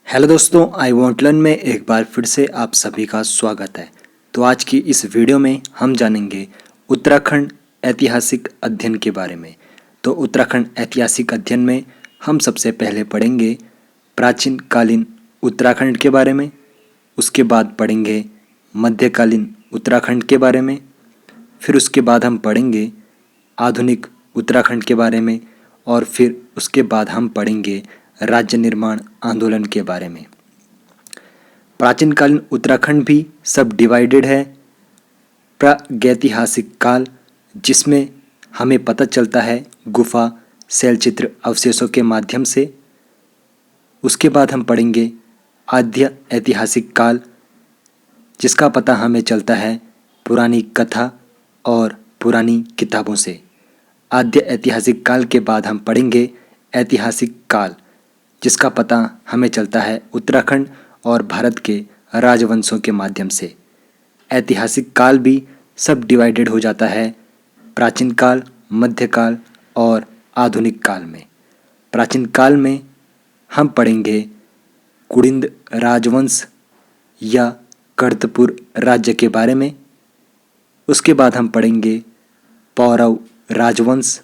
Hello दोस्तों, I want learn में एक बार फिर से आप सभी का स्वागत है। तो आज की इस वीडियो में हम जानेंगे उत्तराखंड ऐतिहासिक अध्ययन के बारे में। तो उत्तराखंड ऐतिहासिक अध्ययन में हम सबसे पहले पढ़ेंगे प्राचीन कालीन उत्तराखंड के बारे में, उसके बाद पढ़ेंगे मध्यकालीन उत्तराखंड के बारे में, फिर उसके बाद हम पढ़ेंगे आधुनिक उत्तराखंड के बारे में और फिर उसके बाद हम पढ़ेंगे राज्य निर्माण आंदोलन के बारे में। प्राचीन कालीन उत्तराखंड भी सब डिवाइडेड है। प्रागैतिहासिक काल, जिसमें हमें पता चलता है गुफा शैलचित्र अवशेषों के माध्यम से। उसके बाद हम पढ़ेंगे आद्य ऐतिहासिक काल, जिसका पता हमें चलता है पुरानी कथा और पुरानी किताबों से। आद्य ऐतिहासिक काल के बाद हम पढ़ेंगे ऐतिहासिक काल, जिसका पता हमें चलता है उत्तराखंड और भारत के राजवंशों के माध्यम से। ऐतिहासिक काल भी सब डिवाइडेड हो जाता है प्राचीन काल, मध्यकाल और आधुनिक काल में। प्राचीन काल में हम पढ़ेंगे कुड़िंद राजवंश या कर्तपुर राज्य के बारे में। उसके बाद हम पढ़ेंगे पौरव राजवंश।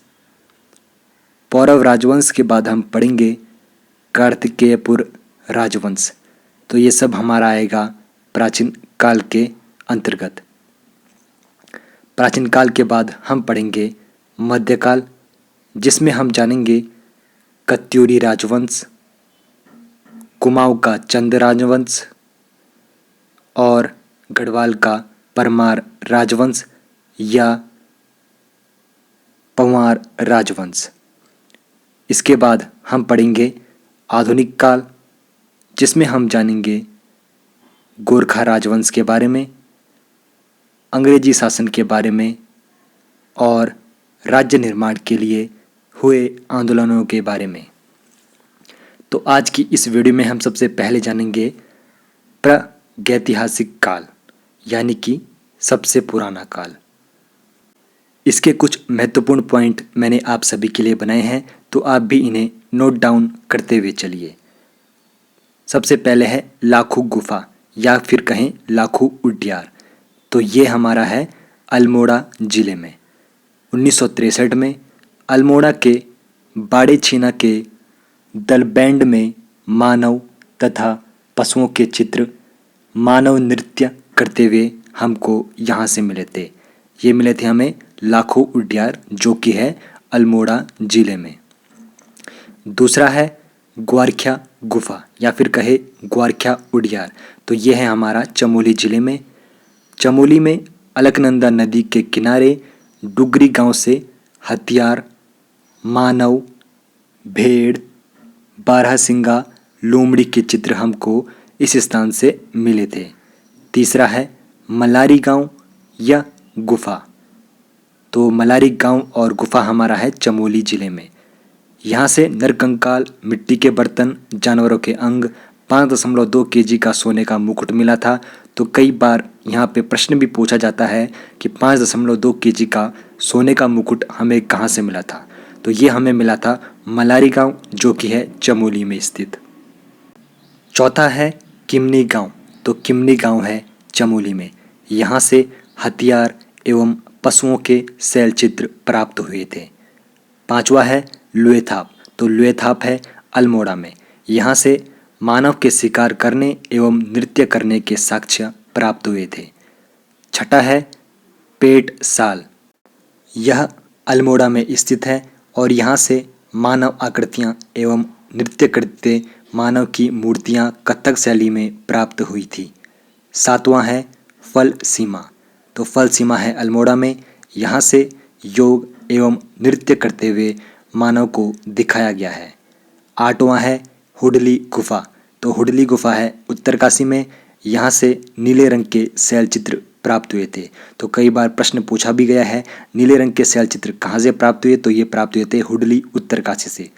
पौरव राजवंश के बाद हम पढ़ेंगे कार्तिकेयपुर राजवंश। तो ये सब हमारा आएगा प्राचीन काल के अंतर्गत। प्राचीन काल के बाद हम पढ़ेंगे मध्यकाल, जिसमें हम जानेंगे कत्यूरी राजवंश, कुमाऊं का चंद राजवंश और गढ़वाल का परमार राजवंश या पंवार राजवंश। इसके बाद हम पढ़ेंगे आधुनिक काल, जिसमें हम जानेंगे गोरखा राजवंश के बारे में, अंग्रेजी शासन के बारे में और राज्य निर्माण के लिए हुए आंदोलनों के बारे में। तो आज की इस वीडियो में हम सबसे पहले जानेंगे प्रागैतिहासिक काल, यानी कि सबसे पुराना काल। इसके कुछ महत्वपूर्ण पॉइंट मैंने आप सभी के लिए बनाए हैं, तो आप भी इन्हें नोट डाउन करते हुए चलिए। सबसे पहले है लाखू गुफा या फिर कहें लाखू उड्यार। तो ये हमारा है अल्मोड़ा जिले में। 1963 में अल्मोड़ा के बाड़े छीना के दलबैंड में मानव तथा पशुओं के चित्र मानव नृत्य करते हुए हमको यहाँ से मिले थे। ये मिले थे हमें लाखू उड्यार, जो कि है अल्मोड़ा जिले में। दूसरा है ग्वारख्या गुफा या फिर कहे ग्वारख्या उड्यार। तो ये है हमारा चमोली जिले में। चमोली में अलकनंदा नदी के किनारे डुगरी गांव से हथियार, मानव, भेड़, बारहसिंगा, लोमड़ी के चित्र हमको इस स्थान से मिले थे। तीसरा है मलारी गांव या गुफा। तो मलारी गांव और गुफा हमारा है चमोली जिले में। यहाँ से नरकंकाल, मिट्टी के बर्तन, जानवरों के अंग, 5.2 केजी का सोने का मुकुट मिला था। तो कई बार यहाँ पे प्रश्न भी पूछा जाता है कि 5.2 केजी का सोने का मुकुट हमें कहाँ से मिला था। तो ये हमें मिला था मलारी गांव, जो कि है चमोली में स्थित। चौथा है किमनी गांव। तो किमनी गांव है चमोली में। यहाँ से हथियार एवं पशुओं के शैलचित्र प्राप्त हुए थे। पांचवा है लुएथाप। तो लुएथाप है अल्मोड़ा में। यहाँ से मानव के शिकार करने एवं नृत्य करने के साक्ष्य प्राप्त हुए थे। छठा है पेट साल। यह अल्मोड़ा में स्थित है और यहाँ से मानव आकृतियाँ एवं नृत्य करते मानव की मूर्तियाँ कथक शैली में प्राप्त हुई थी। सातवां है फल सीमा। तो फल सीमा है अल्मोड़ा में। यहाँ से योग एवं नृत्य करते हुए मानव को दिखाया गया है। आठवां है हुडली गुफा। तो हुडली गुफा है उत्तरकाशी में। यहाँ से नीले रंग के शैलचित्र प्राप्त हुए थे। तो कई बार प्रश्न पूछा भी गया है, नीले रंग के शैलचित्र कहाँ से प्राप्त हुए। तो ये प्राप्त हुए थे हुडली उत्तरकाशी से।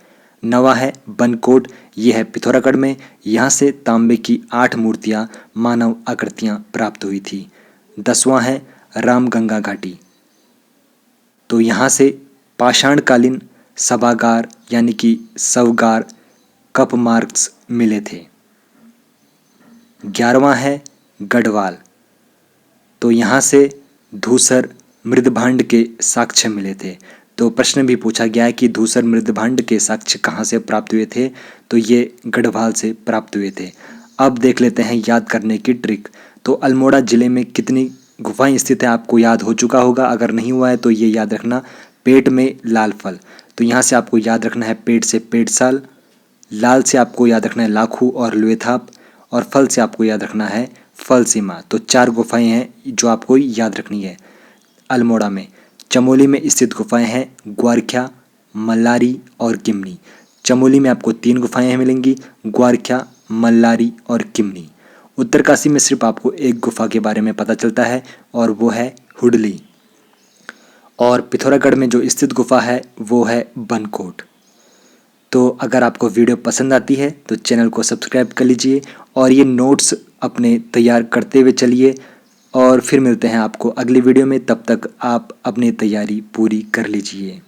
नवा है बनकोट। ये है पिथौरागढ़ में। यहाँ से तांबे की 8 मूर्तियाँ मानव आकृतियाँ प्राप्त हुई थी। 10वां है रामगंगा घाटी। तो यहाँ से पाषाणकालीन सभागार यानी कि शवगार कप मार्क्स मिले थे। 11वां है गढ़वाल। तो यहाँ से धूसर मृदभांड के साक्ष्य मिले थे। तो प्रश्न भी पूछा गया है कि धूसर मृदभांड के साक्ष्य कहाँ से प्राप्त हुए थे, तो ये गढ़वाल से प्राप्त हुए थे। अब देख लेते हैं याद करने की ट्रिक। तो अल्मोड़ा जिले में कितनी गुफाएं स्थित है आपको याद हो चुका होगा, अगर नहीं हुआ है तो ये याद रखना। पेट में लाल फल, तो यहाँ से आपको याद रखना है पेट से पेटसाल, लाल से आपको याद रखना है लाखू और लुएथाप, और फल से आपको याद रखना है फल सीमा। तो 4 गुफाएं हैं जो आपको याद रखनी है अल्मोड़ा में। चमोली में स्थित गुफाएं हैं ग्वारख्या, मल्लारी और किमनी। चमोली में आपको 3 गुफाएं मिलेंगी, ग्वारख्या, मल्लारी और किमनी। उत्तरकाशी में सिर्फ आपको एक गुफा के बारे में पता चलता है और वो है हुडली। और पिथौरागढ़ में जो स्थित गुफा है वो है बनकोट। तो अगर आपको वीडियो पसंद आती है तो चैनल को सब्सक्राइब कर लीजिए और ये नोट्स अपने तैयार करते हुए चलिए। और फिर मिलते हैं आपको अगली वीडियो में, तब तक आप अपनी तैयारी पूरी कर लीजिए।